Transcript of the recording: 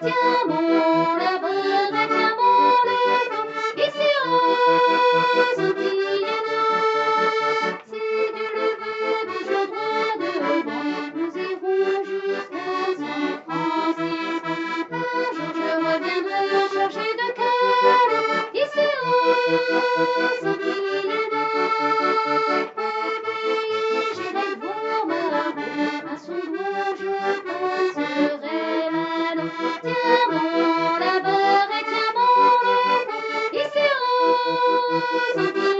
Tiens mon labeur et tiens mon leçon, ici aux Antilles. Si Dieu le veut, du jour droit devant, nous irons jusqu'à San Francisco. Un jour je reviendrai chargé de canne, ici aux Antilles. J'irai voir ma mère, à son doigt je passerai l'anneau. Tiens mon labeur et tiens mon leçon, ici aux Antilles.